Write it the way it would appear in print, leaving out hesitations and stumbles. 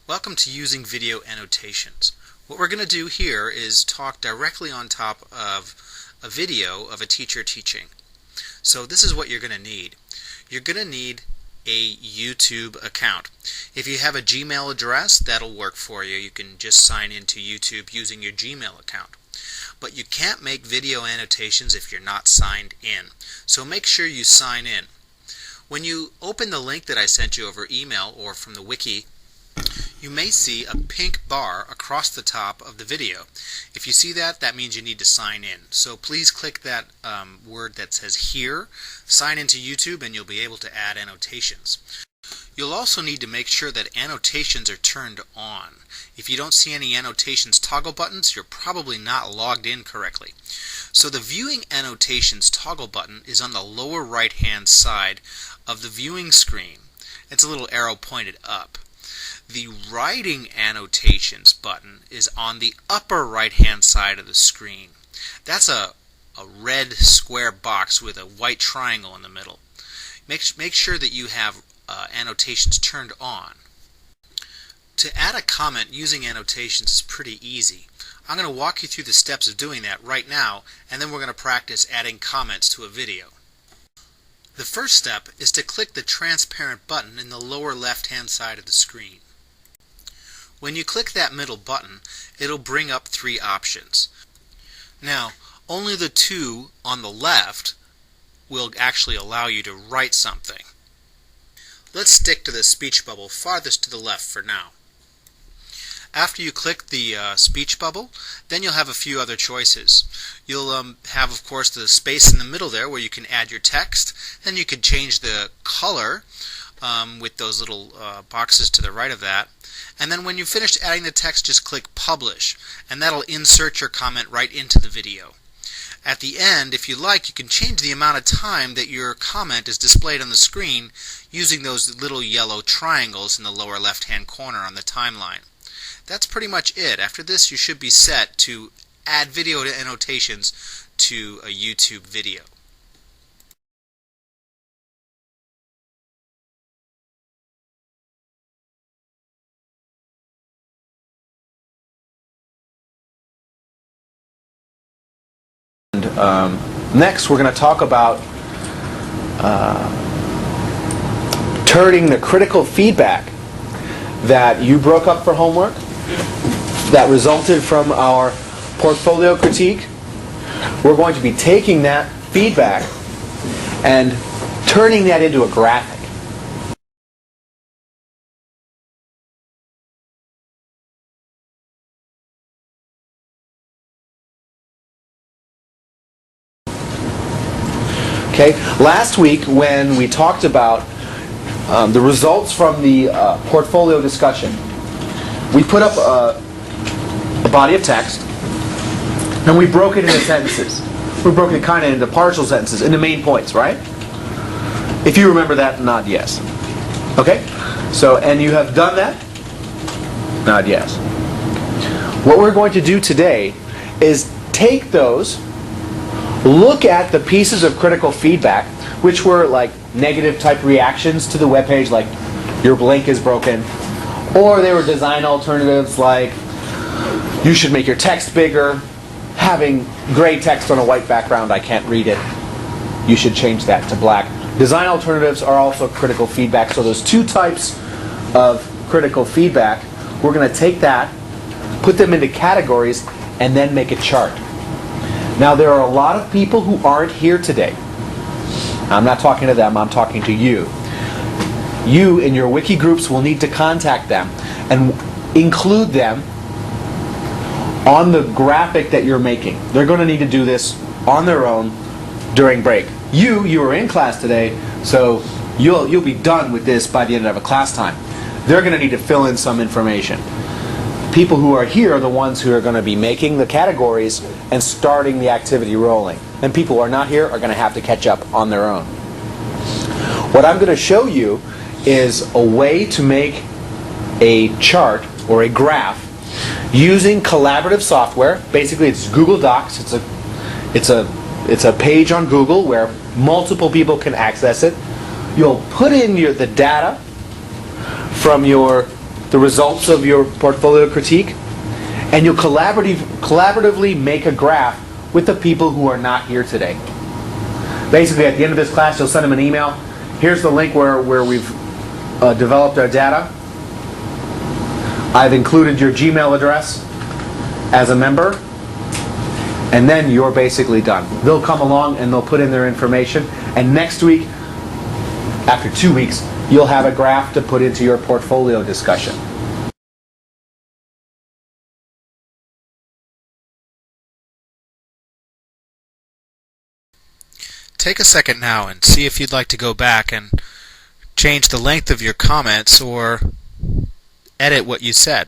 Welcome to Using Video Annotations. What we're going to do here is talk directly on top of a video of a teacher teaching. So this is what you're going to need. You're going to need a YouTube account. If you have a Gmail address, that'll work for you. You can just sign into YouTube using your Gmail account. But you can't make video annotations if you're not signed in. So make sure you sign in. When you open the link that I sent you over email or from the wiki, you may see a pink bar across the top of the video. If you see that, that means you need to sign in. So please click that word that says here, sign into YouTube, and you'll be able to add annotations. You'll also need to make sure that annotations are turned on. If you don't see any annotations toggle buttons, you're probably not logged in correctly. So the viewing annotations toggle button is on the lower right hand side of the viewing screen. It's a little arrow pointed up. The writing annotations button is on the upper right hand side of the screen. That's a red square box with a white triangle in the middle. Make sure that you have annotations turned on. To add a comment using annotations is pretty easy. I'm going to walk you through the steps of doing that right now, and then we're going to practice adding comments to a video. The first step is to click the transparent button in the lower left hand side of the screen. When you click that middle button, it'll bring up three options. Now, only the two on the left will actually allow you to write something. Let's stick to the speech bubble farthest to the left for now. After you click the speech bubble, then you'll have a few other choices. You'll have, of course, the space in the middle there where you can add your text. Then you could change the color with those little boxes to the right of that. And then when you've finished adding the text, just click Publish, and that'll insert your comment right into the video. At the end, if you like, you can change the amount of time that your comment is displayed on the screen using those little yellow triangles in the lower left-hand corner on the timeline. That's pretty much it. After this, you should be set to add video annotations to a YouTube video. Next, we're going to talk about turning the critical feedback that you broke up for homework, that resulted from our portfolio critique. We're going to be taking that feedback and turning that into a graphic. Okay. Last week, when we talked about the results from the portfolio discussion, we put up a body of text, and we broke it into sentences. We broke it kind of into partial sentences, into main points, right? If you remember that, nod yes. Okay? So, and you have done that? Nod yes. What we're going to do today is take those, look at the pieces of critical feedback, which were like negative type reactions to the web page, like your link is broken, or they were design alternatives like you should make your text bigger, having gray text on a white background, I can't read it, you should change that to black. Design alternatives are also critical feedback, so those two types of critical feedback, we're going to take that, put them into categories, and then make a chart. Now, there are a lot of people who aren't here today. I'm not talking to them, I'm talking to you. You, in your wiki groups, will need to contact them and include them on the graphic that you're making. They're going to need to do this on their own during break. You are in class today, so you'll be done with this by the end of a class time. They're going to need to fill in some information. People who are here are the ones who are going to be making the categories and starting the activity rolling. And people who are not here are going to have to catch up on their own. What I'm going to show you is a way to make a chart or a graph using collaborative software. Basically, it's Google Docs. It's a page on Google where multiple people can access it. You'll put in the data from your the results of your portfolio critique, and you'll collaboratively make a graph with the people who are not here today. Basically, at the end of this class, you'll send them an email. Here's the link where we've developed our data. I've included your Gmail address as a member, and then you're basically done. They'll come along and they'll put in their information, and next week, after 2 weeks, you'll have a graph to put into your portfolio discussion. Take a second now and see if you'd like to go back and change the length of your comments or edit what you said.